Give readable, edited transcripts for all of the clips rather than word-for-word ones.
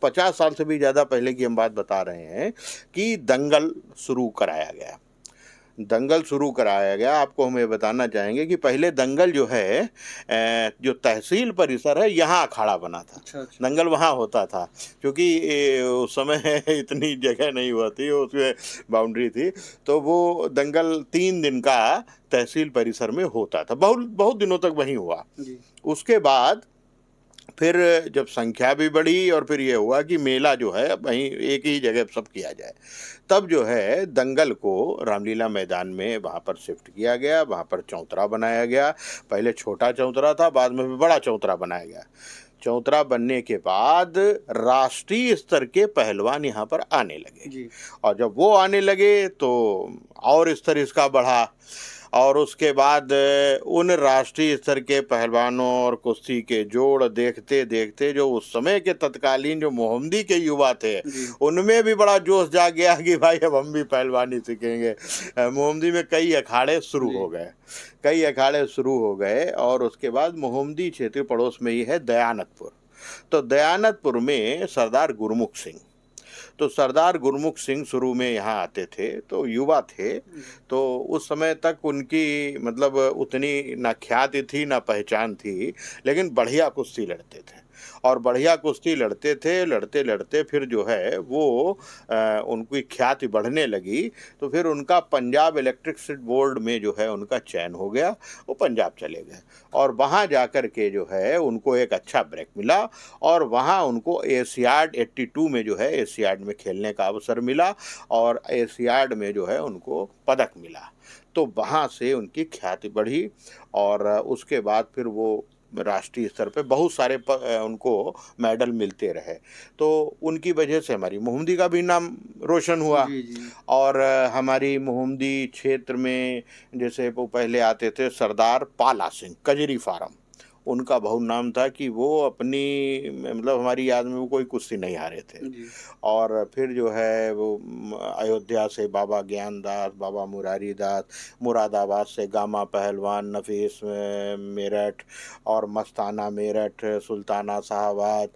50 साल से भी ज़्यादा पहले की हम बात बता रहे हैं कि दंगल शुरू कराया गया। दंगल शुरू कराया गया, आपको हम ये बताना चाहेंगे कि पहले दंगल जो है जो तहसील परिसर है यहाँ अखाड़ा बना था। अच्छा अच्छा। दंगल वहाँ होता था, क्योंकि उस समय इतनी जगह नहीं हुआ थी, उसमें बाउंड्री थी, तो वो दंगल 3 दिन का तहसील परिसर में होता था, बहुत बहुत दिनों तक वहीं हुआ। जी उसके बाद फिर जब संख्या भी बढ़ी और फिर ये हुआ कि मेला जो है वहीं एक ही जगह सब किया जाए, तब जो है दंगल को रामलीला मैदान में वहाँ पर शिफ्ट किया गया, वहाँ पर चौतरा बनाया गया। पहले छोटा चौतरा था, बाद में भी बड़ा चौतरा बनाया गया। चौतरा बनने के बाद राष्ट्रीय स्तर के पहलवान यहाँ पर आने लगे, जी। और जब वो आने लगे तो और स्तर इसका बढ़ा, और उसके बाद उन राष्ट्रीय स्तर के पहलवानों और कुश्ती के जोड़ देखते देखते जो उस समय के तत्कालीन जो मोहम्मदी के युवा थे, जी उनमें भी बड़ा जोश जाग गया कि भाई अब हम भी पहलवानी सीखेंगे। मोहम्मदी में कई अखाड़े शुरू जी। हो गए, कई अखाड़े शुरू हो गए, और उसके बाद मोहम्मदी क्षेत्र पड़ोस में ही है दयानतपुर। तो दयानतपुर में सरदार गुरमुख सिंह, तो सरदार गुरमुख सिंह शुरू में यहाँ आते थे, तो युवा थे, तो उस समय तक उनकी मतलब उतनी ना ख्याति थी ना पहचान थी, लेकिन बढ़िया कुश्ती लड़ते थे, और बढ़िया कुश्ती लड़ते थे, लड़ते लड़ते फिर जो है वो उनकी ख्याति बढ़ने लगी, तो फिर उनका पंजाब इलेक्ट्रिसिटी बोर्ड में जो है उनका चयन हो गया, वो पंजाब चले गए, और वहाँ जाकर के जो है उनको एक अच्छा ब्रेक मिला, और वहाँ उनको एशियाड 82 में जो है एशियाड में खेलने का अवसर मिला, और एशियाड में जो है उनको पदक मिला। तो वहाँ से उनकी ख्याति बढ़ी, और उसके बाद फिर वो राष्ट्रीय स्तर पे बहुत सारे उनको मेडल मिलते रहे, तो उनकी वजह से हमारी मोहम्मदी का भी नाम रोशन हुआ। जी जी। और हमारी मोहम्मदी क्षेत्र में जैसे वो पहले आते थे सरदार पाला सिंह कजरी फार्म, उनका बहुत नाम था कि वो अपनी मतलब हमारी याद में वो कोई कुश्ती नहीं हारे थे। जी और फिर जो है वो अयोध्या से बाबा ज्ञानदास, बाबा मुरारी दास, मुरादाबाद से गामा पहलवान नफीस मेरठ, और मस्ताना मेरठ, सुल्ताना साहबाद,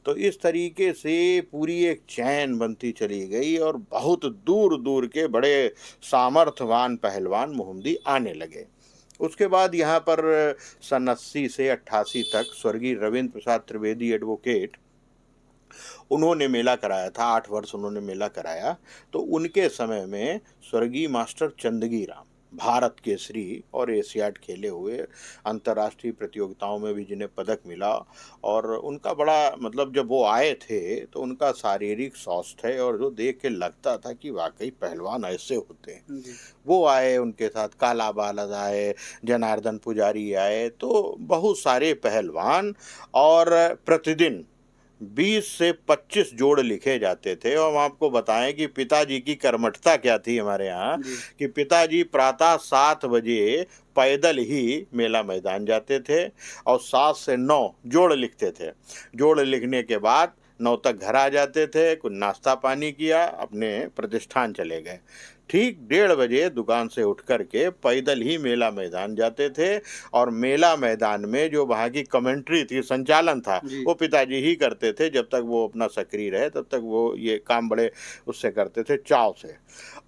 तो इस तरीके से पूरी एक चैन बनती चली गई, और बहुत दूर दूर के बड़े सामर्थ्यवान पहलवान मोहम्मदी आने लगे। उसके बाद यहाँ पर सन 80 से 88 तक स्वर्गीय रविंद्र प्रसाद त्रिवेदी एडवोकेट, उन्होंने मेला कराया था, 8 वर्ष उन्होंने मेला कराया। तो उनके समय में स्वर्गीय मास्टर चंदगी राम भारत केसरी और एशियाड खेले हुए, अंतर्राष्ट्रीय प्रतियोगिताओं में भी जिन्हें पदक मिला, और उनका बड़ा मतलब जब वो आए थे तो उनका शारीरिक स्वास्थ्य और जो देख के लगता था कि वाकई पहलवान ऐसे होते हैं, जी। वो आए, उनके साथ काला बालद आए, जनार्दन पुजारी आए, तो बहुत सारे पहलवान, और प्रतिदिन 20 से 25 जोड़ लिखे जाते थे। और हम आपको बताएं कि पिताजी की कर्मठता क्या थी हमारे यहाँ, जी कि पिताजी प्रातः 7 बजे पैदल ही मेला मैदान जाते थे, और 7 से 9 जोड़ लिखते थे। जोड़ लिखने के बाद 9 तक घर आ जाते थे, कुछ नाश्ता पानी किया, अपने प्रतिष्ठान चले गए। ठीक 1:30 बजे दुकान से उठ कर के पैदल ही मेला मैदान जाते थे, और मेला मैदान में जो वहाँ की कमेंट्री थी, संचालन था, जी। वो पिताजी ही करते थे। जब तक वो अपना सक्रिय रहे तब तक वो ये काम बड़े उससे करते थे, चाव से,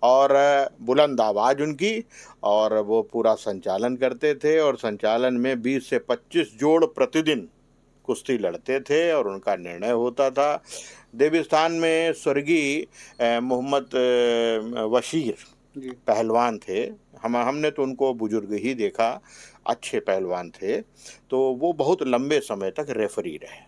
और बुलंद आवाज़ उनकी, और वो पूरा संचालन करते थे, और संचालन में 20 से 25 जोड़ प्रतिदिन कुश्ती लड़ते थे, और उनका निर्णय होता था। देवस्थान में स्वर्गीय मोहम्मद वशीर जी पहलवान थे, हमने तो उनको बुजुर्ग ही देखा, अच्छे पहलवान थे, तो वो बहुत लंबे समय तक रेफरी रहे।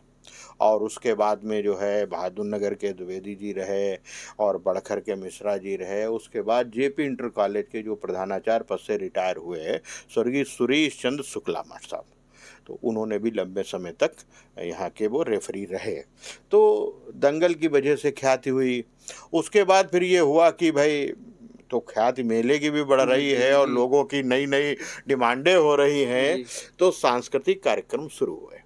और उसके बाद में जो है बहादुर नगर के द्विवेदी जी रहे, और बड़खर के मिश्रा जी रहे। उसके बाद जेपी इंटर कॉलेज के जो प्रधानाचार्य पद से रिटायर हुए स्वर्गीय सुरेश चंद्र शुक्ला मास्टर साहब, तो उन्होंने भी लंबे समय तक यहाँ के वो रेफरी रहे। तो दंगल की वजह से ख्याति हुई। उसके बाद फिर ये हुआ कि भाई, तो ख्याति मेले की भी बढ़ जी रही जी। है, और जी लोगों की नई नई डिमांडें हो रही हैं, जी तो सांस्कृतिक कार्यक्रम शुरू हुए।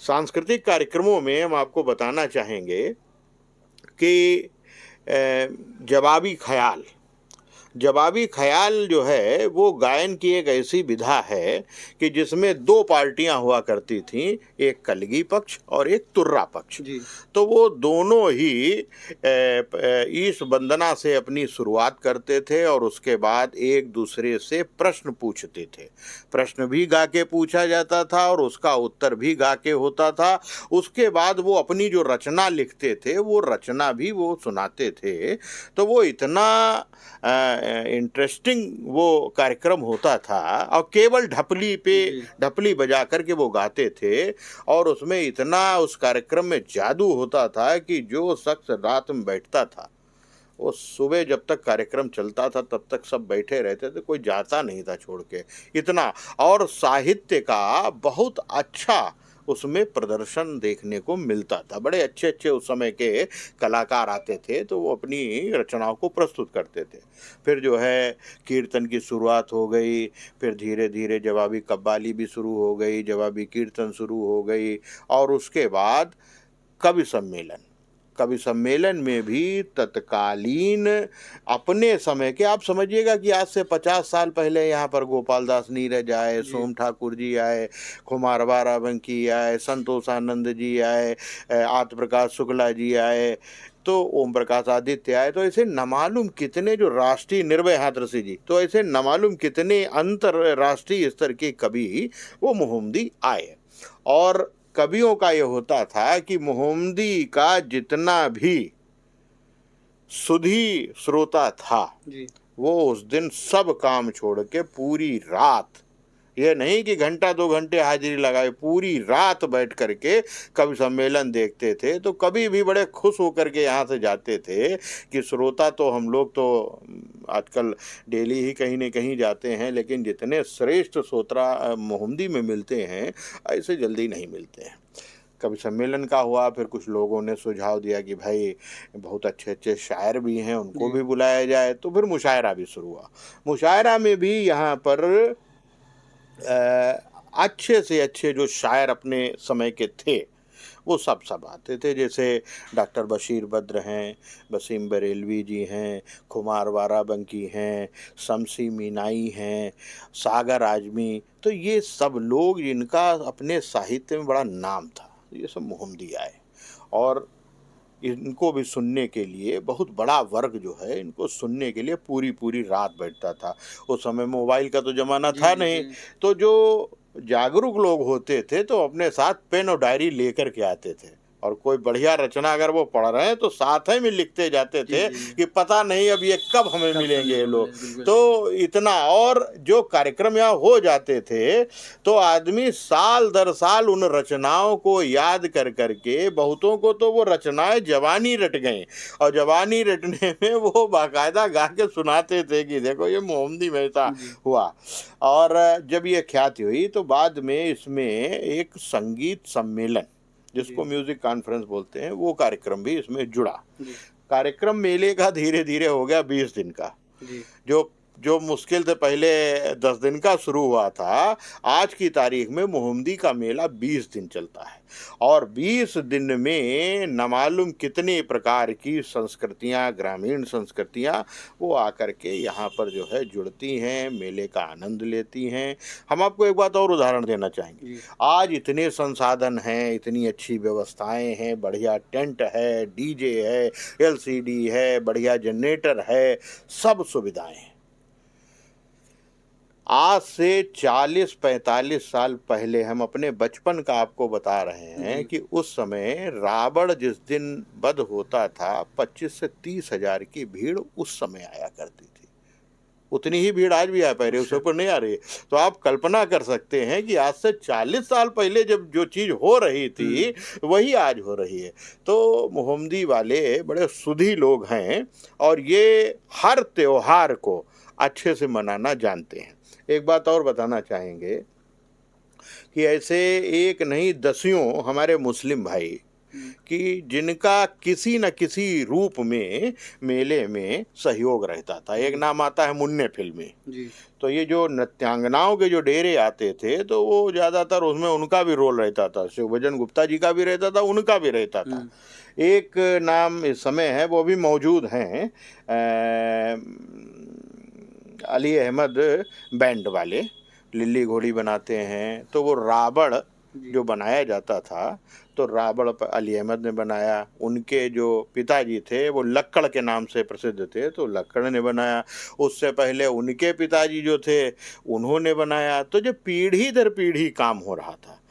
सांस्कृतिक कार्यक्रमों में हम आपको बताना चाहेंगे कि जवाबी ख्याल, जवाबी ख्याल जो है वो गायन की एक ऐसी विधा है कि जिसमें दो पार्टियां हुआ करती थीं, एक कलगी पक्ष और एक तुर्रा पक्ष। जी। तो वो दोनों ही ईश वंदना से अपनी शुरुआत करते थे और उसके बाद एक दूसरे से प्रश्न पूछते थे। प्रश्न भी गा के पूछा जाता था और उसका उत्तर भी गा के होता था। उसके बाद वो अपनी जो रचना लिखते थे वो रचना भी वो सुनाते थे। तो वो इतना इंटरेस्टिंग वो कार्यक्रम होता था और केवल ढपली पे ढपली बजा करके वो गाते थे और उसमें इतना उस कार्यक्रम में जादू होता था कि जो शख्स रात में बैठता था वो सुबह जब तक कार्यक्रम चलता था तब तक सब बैठे रहते थे, कोई जाता नहीं था छोड़ के, इतना। और साहित्य का बहुत अच्छा उसमें प्रदर्शन देखने को मिलता था। बड़े अच्छे अच्छे उस समय के कलाकार आते थे तो वो अपनी रचनाओं को प्रस्तुत करते थे। फिर जो है कीर्तन की शुरुआत हो गई, फिर धीरे धीरे जवाबी कव्वाली भी शुरू हो गई, जवाबी कीर्तन शुरू हो गई और उसके बाद कवि सम्मेलन। कवि सम्मेलन में भी तत्कालीन अपने समय के, आप समझिएगा कि आज से 50 साल पहले यहाँ पर गोपाल दास नीरज आए, सोम ठाकुर जी आए, कुमार बाराबंकी आए, संतोषानंद जी आए, आत्म प्रकाश शुक्ला जी आए, तो ओम प्रकाश आदित्य आए, तो ऐसे नमालूम कितने जो राष्ट्रीय, निर्भय हाथरसी जी, तो ऐसे नमालूम कितने अंतरराष्ट्रीय स्तर के कवि वो मोहम्मदी आए। और कवियों का ये होता था कि मोहम्मदी का जितना भी सुधी श्रोता था जी। वो उस दिन सब काम छोड़ के पूरी रात, ये नहीं कि घंटा 2 घंटे हाजिरी लगाए, पूरी रात बैठ करके कवि सम्मेलन देखते थे। तो कवि भी बड़े खुश होकर के यहाँ से जाते थे कि श्रोता तो हम लोग तो आजकल डेली ही कहीं न कहीं जाते हैं, लेकिन जितने श्रेष्ठ श्रोता मोहम्मदी में मिलते हैं ऐसे जल्दी नहीं मिलते हैं। कवि सम्मेलन का हुआ, फिर कुछ लोगों ने सुझाव दिया कि भाई बहुत अच्छे अच्छे शायर भी हैं, उनको भी बुलाया जाए। तो फिर मुशायरा भी शुरू हुआ। मुशायरा में भी यहाँ पर अच्छे से अच्छे जो शायर अपने समय के थे वो सब आते थे। जैसे डॉक्टर बशीर बद्र हैं, वसीम बरेलवी जी हैं, खुमार बाराबंकी हैं, शमसी मीनाई हैं, सागर आजमी, तो ये सब लोग जिनका अपने साहित्य में बड़ा नाम था, ये सब मोहम्मदी आए। और इनको भी सुनने के लिए बहुत बड़ा वर्ग जो है इनको सुनने के लिए पूरी पूरी रात बैठता था। उस समय मोबाइल का तो ज़माना था नहीं, तो जो जागरूक लोग होते थे तो अपने साथ पेन और डायरी लेकर के आते थे और कोई बढ़िया रचना अगर वो पढ़ रहे हैं तो साथ ही में लिखते जाते थे कि पता नहीं अब ये कब हमें मिलेंगे ये लोग। तो इतना, और जो कार्यक्रम यहाँ हो जाते थे तो आदमी साल दर साल उन रचनाओं को याद कर करके, बहुतों को तो वो रचनाएं जवानी रट गए और जवानी रटने में वो बाकायदा गा के सुनाते थे कि देखो ये मोहम्मदी में ऐसा हुआ। और जब ये ख्याति हुई तो बाद में इसमें एक संगीत सम्मेलन जिसको म्यूजिक कॉन्फ्रेंस बोलते हैं वो कार्यक्रम भी इसमें जुड़ा। कार्यक्रम मेले का धीरे धीरे हो गया 20 दिन का। जो मुश्किल से पहले 10 दिन का शुरू हुआ था, आज की तारीख में मोहम्मदी का मेला 20 दिन चलता है और 20 दिन में न मालूम कितने प्रकार की संस्कृतियां, ग्रामीण संस्कृतियां वो आकर के यहाँ पर जो है जुड़ती हैं, मेले का आनंद लेती हैं। हम आपको एक बात और उदाहरण देना चाहेंगे। आज इतने संसाधन हैं, इतनी अच्छी व्यवस्थाएं हैं, बढ़िया टेंट है, डीजे है, एलसीडी है, बढ़िया जनरेटर है, सब सुविधाएं हैं। आज से 40-45 साल पहले, हम अपने बचपन का आपको बता रहे हैं कि उस समय रावण जिस दिन वध होता था 25 से 30 हजार की भीड़ उस समय आया करती थी। उतनी ही भीड़ आज भी आ पा रही है, उसके ऊपर नहीं आ रही है। तो आप कल्पना कर सकते हैं कि आज से 40 साल पहले जब जो चीज़ हो रही थी वही आज हो रही है। तो मोहम्मदी वाले बड़े सुधी लोग हैं और ये हर त्योहार को अच्छे से मनाना जानते हैं। एक बात और बताना चाहेंगे कि ऐसे एक नहीं दसियों हमारे मुस्लिम भाई कि जिनका किसी न किसी रूप में मेले में सहयोग रहता था। एक नाम आता है मुन्ने फिल्मी। तो ये जो नृत्यांगनाओं के जो डेरे आते थे तो वो ज़्यादातर उसमें उनका भी रोल रहता था, शिवभजन गुप्ता जी का भी रहता था, उनका भी रहता था। एक नाम इस समय है, वो भी मौजूद हैं, अली अहमद बैंड वाले लिल्ली घोड़ी बनाते हैं, तो वो रावण जो बनाया जाता था, तो रावण अली अहमद ने बनाया। उनके जो पिताजी थे वो लक्कड़ के नाम से प्रसिद्ध थे, तो लक्कड़ ने बनाया। उससे पहले उनके पिताजी जो थे उन्होंने बनाया। तो जो पीढ़ी दर पीढ़ी काम हो रहा था,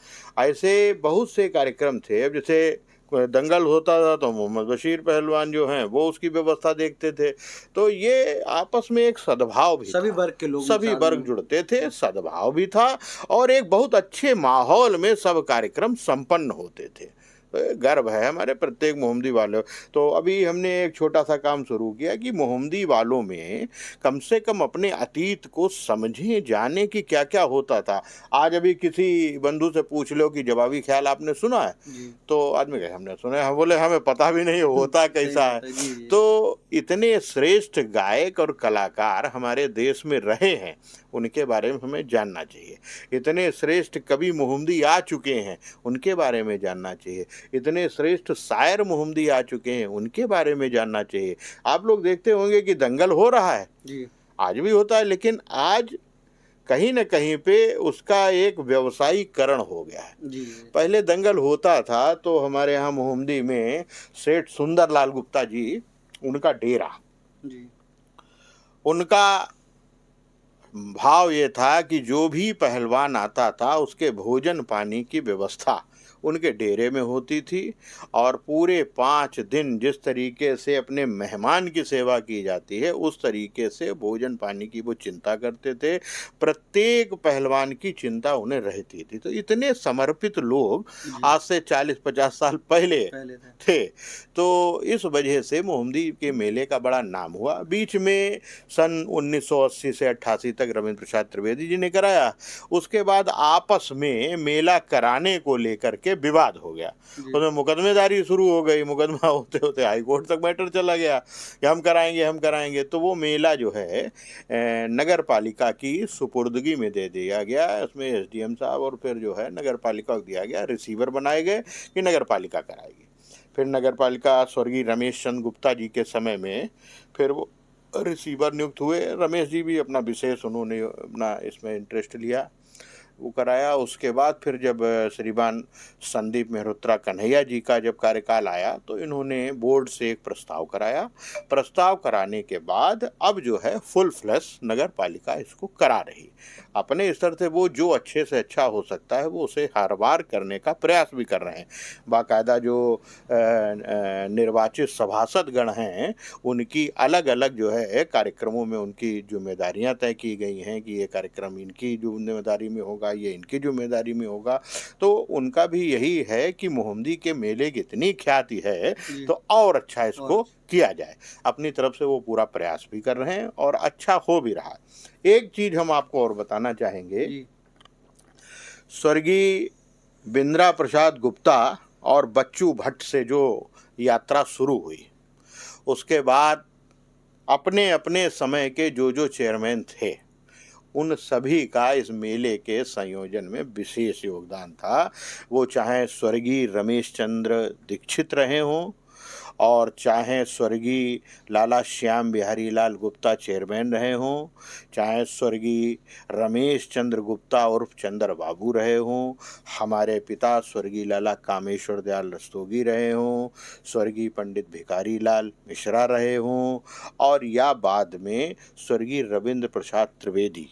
ऐसे बहुत से कार्यक्रम थे। अब जैसे दंगल होता था तो मोहम्मद बशीर पहलवान जो हैं वो उसकी व्यवस्था देखते थे। तो ये आपस में एक सद्भाव भी सभी था, वर्ग के लोग सभी वर्ग जुड़ते थे, सद्भाव भी था, और एक बहुत अच्छे माहौल में सब कार्यक्रम संपन्न होते थे। तो गर्व है हमारे प्रत्येक मोहम्मदी वालों। तो अभी हमने एक छोटा सा काम शुरू किया कि मोहम्मदी वालों में कम से कम अपने अतीत को समझें, जाने कि क्या क्या होता था। आज अभी किसी बंधु से पूछ लो कि जवाबी ख्याल आपने सुना है, तो आदमी कहे हमने सुना है, हम बोले हमें पता भी नहीं होता कैसा है। तो इतने श्रेष्ठ गायक और कलाकार हमारे देश में रहे हैं, उनके बारे में हमें जानना चाहिए। इतने श्रेष्ठ कवि मोहम्मदी आ चुके हैं, उनके बारे में जानना चाहिए। इतने श्रेष्ठ शायर मोहम्मदी आ चुके हैं, उनके बारे में जानना चाहिए। आप लोग देखते होंगे कि दंगल हो रहा है जी, आज भी होता है, लेकिन आज कहीं न कहीं पे उसका एक व्यवसायीकरण हो गया है जी। पहले दंगल होता था तो हमारे यहाँ मोहम्मदी में सेठ सुंदरलाल गुप्ता जी, उनका डेरा जी, उनका भाव ये था कि जो भी पहलवान आता था उसके भोजन पानी की व्यवस्था उनके डेरे में होती थी। और पूरे 5 दिन जिस तरीके से अपने मेहमान की सेवा की जाती है, उस तरीके से भोजन पानी की वो चिंता करते थे। प्रत्येक पहलवान की चिंता उन्हें रहती थी। तो इतने समर्पित लोग आज से 40-50 साल पहले थे। तो इस वजह से मोहम्मदी के मेले का बड़ा नाम हुआ। बीच में सन 1980 से 88 तक रविंद्र प्रसाद त्रिवेदी जी ने कराया। उसके बाद आपस में मेला कराने को लेकर के विवाद हो गया, उसमें मुकदमेदारी शुरू हो गई। मुकदमा होते होते हाई कोर्ट तक मैटर चला गया कि हम कराएंगे। तो वो मेला जो है नगर पालिका की सुपुर्दगी में दे दिया गया। उसमें एसडीएम साहब और फिर जो है नगर पालिका को दिया गया, रिसीवर बनाए गए कि नगर पालिका कराएगी। फिर नगर पालिका स्वर्गीय रमेश चंद्र गुप्ता जी के समय में फिर वो रिसीवर नियुक्त हुए। रमेश जी भी अपना विशेष उन्होंने अपना इसमें इंटरेस्ट लिया, वो कराया। उसके बाद फिर जब श्रीमान संदीप मेहरोत्रा कन्हैया जी का जब कार्यकाल आया तो इन्होंने बोर्ड से एक प्रस्ताव कराया। प्रस्ताव कराने के बाद अब जो है फुल फ्लैश नगर पालिका इसको करा रही। अपने स्तर से वो जो अच्छे से अच्छा हो सकता है वो उसे हर बार करने का प्रयास भी कर रहे हैं। बाकायदा जो निर्वाचित सभासद गण हैं उनकी अलग अलग जो है कार्यक्रमों में उनकी जिम्मेदारियां तय की गई हैं कि ये कार्यक्रम इनकी जिम्मेदारी में होगा, ये इनकी जिम्मेदारी में होगा। तो उनका भी यही है कि मोहम्मदी के मेले की इतनी ख्याति है तो और अच्छा इसको किया जाए। अपनी तरफ से वो पूरा प्रयास भी कर रहे हैं और अच्छा हो भी रहा। एक चीज हम आपको और बताना चाहेंगे, स्वर्गीय बिंद्रा प्रसाद गुप्ता और बच्चू भट्ट से जो यात्रा शुरू हुई, उसके बाद अपने अपने समय के जो चेयरमैन थे उन सभी का इस मेले के संयोजन में विशेष योगदान था। वो चाहे स्वर्गीय रमेश चंद्र दीक्षित रहे हों और चाहे स्वर्गीय लाला श्याम बिहारी लाल गुप्ता चेयरमैन रहे हों, चाहे स्वर्गीय रमेश चंद्र गुप्ता उर्फ चंद्र बाबू रहे हों, हमारे पिता स्वर्गीय लाला कामेश्वर दयाल रस्तोगी रहे हों, स्वर्गीय पंडित भिखारी लाल मिश्रा रहे हों, और या बाद में स्वर्गीय रविंद्र प्रसाद त्रिवेदी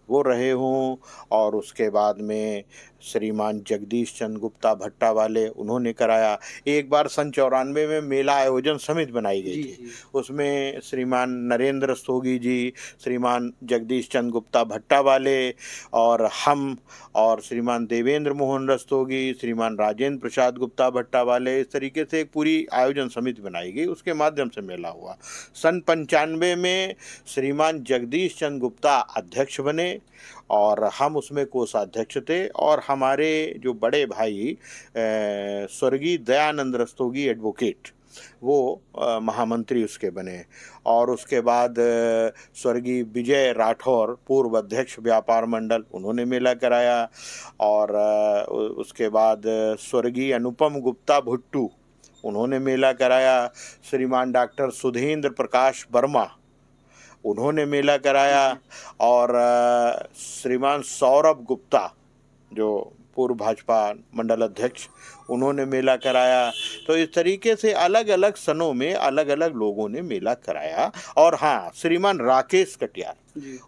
वो रहे हों, और उसके बाद में श्रीमान जगदीश चंद्र गुप्ता भट्टा वाले उन्होंने कराया। एक बार सन 94 में मेला आयोजन समिति बनाई गई थी, उसमें श्रीमान नरेंद्र रस्तोगी जी, श्रीमान जगदीश चंद्र गुप्ता भट्टा वाले और हम और श्रीमान देवेंद्र मोहन रस्तोगी, श्रीमान राजेंद्र प्रसाद गुप्ता भट्टा वाले, इस तरीके से एक पूरी आयोजन समिति बनाई गई, उसके माध्यम से मेला हुआ। सन 95 में श्रीमान जगदीश चंद्र गुप्ता अध्यक्ष बने और हम उसमें कोषाध्यक्ष थे, और हमारे जो बड़े भाई स्वर्गीय दयानंद रस्तोगी एडवोकेट वो महामंत्री उसके बने। और उसके बाद स्वर्गीय विजय राठौर पूर्व अध्यक्ष व्यापार मंडल, उन्होंने मेला कराया। और उसके बाद स्वर्गीय अनुपम गुप्ता भुट्टू, उन्होंने मेला कराया। श्रीमान डॉक्टर सुधींद्र प्रकाश वर्मा, उन्होंने मेला कराया, और श्रीमान सौरभ गुप्ता जो पूर्व भाजपा मंडल अध्यक्ष, उन्होंने मेला कराया। तो इस तरीके से अलग अलग सनों में अलग अलग लोगों ने मेला कराया। और हाँ, श्रीमान राकेश कटियार,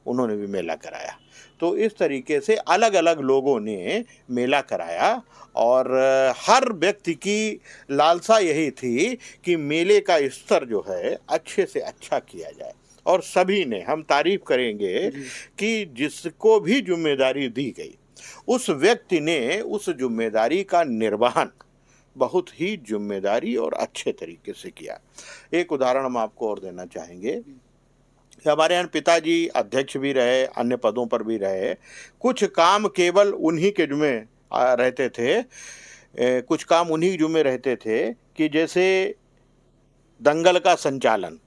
उन्होंने भी मेला कराया। तो इस तरीके से अलग अलग लोगों ने मेला कराया, और हर व्यक्ति की लालसा यही थी कि मेले का स्तर जो है अच्छे से अच्छा किया जाए। और सभी ने, हम तारीफ करेंगे कि जिसको भी जिम्मेदारी दी गई उस व्यक्ति ने उस जिम्मेदारी का निर्वहन बहुत ही जिम्मेदारी और अच्छे तरीके से किया। एक उदाहरण हम आपको और देना चाहेंगे। हमारे यहाँ पिताजी अध्यक्ष भी रहे, अन्य पदों पर भी रहे। कुछ काम केवल उन्हीं के जुम्मे रहते थे, कुछ काम उन्हीं जुम्मे रहते थे कि जैसे दंगल का संचालन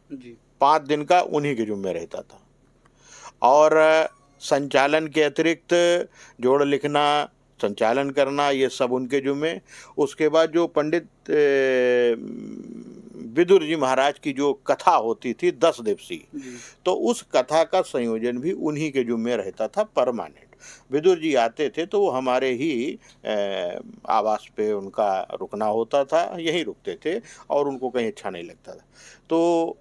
5 दिन का उन्हीं के जुम्मे रहता था, और संचालन के अतिरिक्त जोड़ लिखना, संचालन करना, ये सब उनके जुम्मे। उसके बाद जो पंडित विदुर जी महाराज की जो कथा होती थी 10 दिवसीय, तो उस कथा का संयोजन भी उन्हीं के जुम्मे रहता था परमानेंट। विदुर जी आते थे तो वो हमारे ही आवास पे उनका रुकना होता था, यहीं रुकते थे, और उनको कहीं अच्छा नहीं लगता था। तो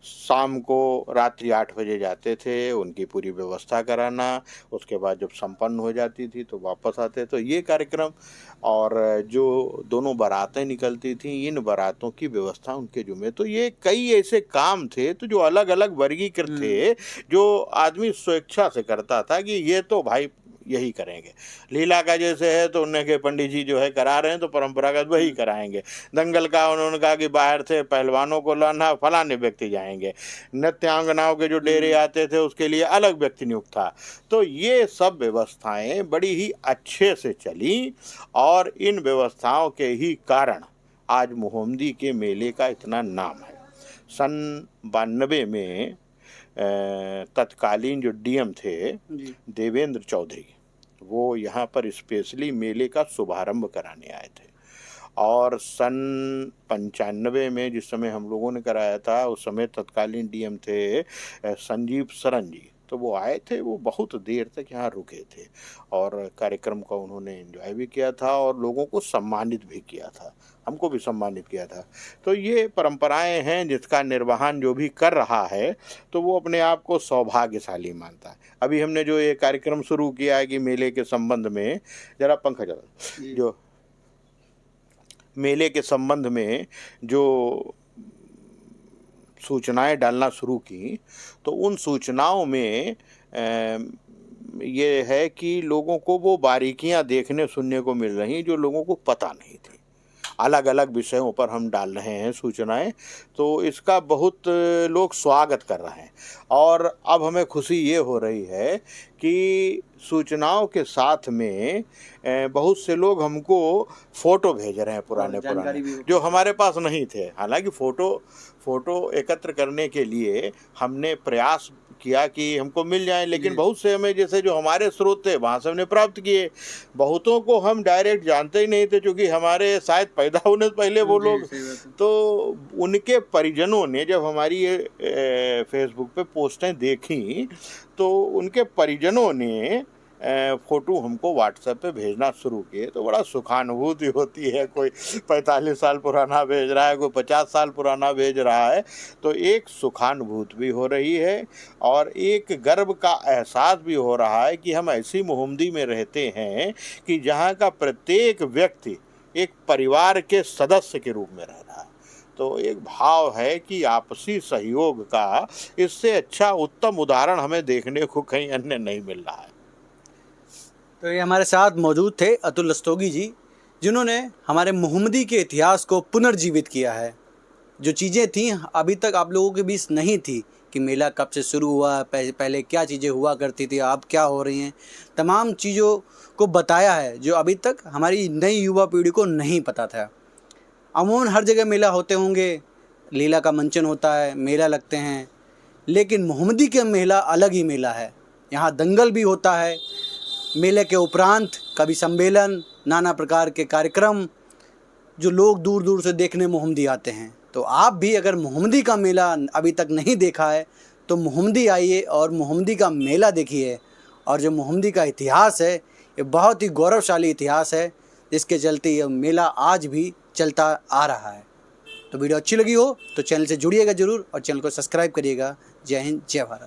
शाम को रात्रि 8 बजे जाते थे, उनकी पूरी व्यवस्था कराना, उसके बाद जब संपन्न हो जाती थी तो वापस आते। तो ये कार्यक्रम, और जो दोनों बारातें निकलती थी, इन बारातों की व्यवस्था उनके जुम्मे। तो ये कई ऐसे काम थे तो जो अलग अलग वर्गीकृत थे, जो आदमी स्वेच्छा से करता था कि ये तो भाई यही करेंगे। लीला का जैसे है तो उन्हें के पंडित जी जो है करा रहे हैं तो परंपरागत वही कराएंगे। दंगल का उन्होंने कहा कि बाहर से पहलवानों को लाना, फलाने व्यक्ति जाएंगे। नृत्यांगनाओं के जो डेरे आते थे उसके लिए अलग व्यक्ति नियुक्त था। तो ये सब व्यवस्थाएं बड़ी ही अच्छे से चली, और इन व्यवस्थाओं के ही कारण आज मोहम्मदी के मेले का इतना नाम है। सन 92 में तत्कालीन जो डीएम थे देवेंद्र चौधरी, वो यहाँ पर स्पेशली मेले का शुभारंभ कराने आए थे। और सन 95 में जिस समय हम लोगों ने कराया था, उस समय तत्कालीन डीएम थे संजीव सरन जी, तो वो आए थे। वो बहुत देर तक यहाँ रुके थे, और कार्यक्रम का उन्होंने एंजॉय भी किया था, और लोगों को सम्मानित भी किया था, हमको भी सम्मानित किया था। तो ये परंपराएं हैं जिसका निर्वहन जो भी कर रहा है तो वो अपने आप को सौभाग्यशाली मानता है। अभी हमने जो ये कार्यक्रम शुरू किया है कि मेले के संबंध में, जरा पंखा चला, जो मेले के संबंध में जो सूचनाएं डालना शुरू की, तो उन सूचनाओं में ये है कि लोगों को वो बारीकियां देखने सुनने को मिल रही जो लोगों को पता नहीं थी। अलग अलग विषयों पर हम डाल रहे हैं सूचनाएं, तो इसका बहुत लोग स्वागत कर रहे हैं। और अब हमें खुशी ये हो रही है कि सूचनाओं के साथ में बहुत से लोग हमको फ़ोटो भेज रहे हैं, पुराने जो हमारे पास नहीं थे। हालांकि फ़ोटो एकत्र करने के लिए हमने प्रयास किया कि हमको मिल जाए, लेकिन बहुत से हमें, जैसे जो हमारे स्रोत थे वहाँ से हमने प्राप्त किए। बहुतों को हम डायरेक्ट जानते ही नहीं थे, क्योंकि हमारे शायद पैदा होने से पहले वो लोग, तो उनके परिजनों ने जब हमारी ये फेसबुक पे पोस्टें देखी तो उनके परिजनों ने फ़ोटो हमको व्हाट्सएप पे भेजना शुरू किए। तो बड़ा सुखानुभूति होती है। कोई 45 साल पुराना भेज रहा है, कोई 50 साल पुराना भेज रहा है, तो एक सुखानुभूति भी हो रही है, और एक गर्व का एहसास भी हो रहा है कि हम ऐसी मोहम्मदी में रहते हैं कि जहाँ का प्रत्येक व्यक्ति एक परिवार के सदस्य के रूप में रह रहा है। तो एक भाव है कि आपसी सहयोग का इससे अच्छा उत्तम उदाहरण हमें देखने को कहीं अन्य नहीं मिल रहा है। तो ये हमारे साथ मौजूद थे अतुल रस्तोगी जी, जिन्होंने हमारे मोहम्मदी के इतिहास को पुनर्जीवित किया है। जो चीज़ें थीं अभी तक आप लोगों के बीच नहीं थी, कि मेला कब से शुरू हुआ, पहले क्या चीज़ें हुआ करती थी, अब क्या हो रही हैं, तमाम चीज़ों को बताया है जो अभी तक हमारी नई युवा पीढ़ी को नहीं पता था। अमूमन हर जगह मेला होते होंगे, लीला का मंचन होता है, मेला लगते हैं, लेकिन मोहम्मदी का मेला अलग ही मेला है। यहाँ दंगल भी होता है, मेले के उपरांत कभी सम्मेलन, नाना प्रकार के कार्यक्रम, जो लोग दूर दूर से देखने मोहम्मदी आते हैं। तो आप भी अगर मोहम्मदी का मेला अभी तक नहीं देखा है तो मोहम्मदी आइए और मोहम्मदी का मेला देखिए। और जो मोहम्मदी का इतिहास है ये बहुत ही गौरवशाली इतिहास है, जिसके चलते यह मेला आज भी चलता आ रहा है। तो वीडियो अच्छी लगी हो तो चैनल से जुड़िएगा ज़रूर और चैनल को सब्सक्राइब करिएगा। जय हिंद, जय भारत।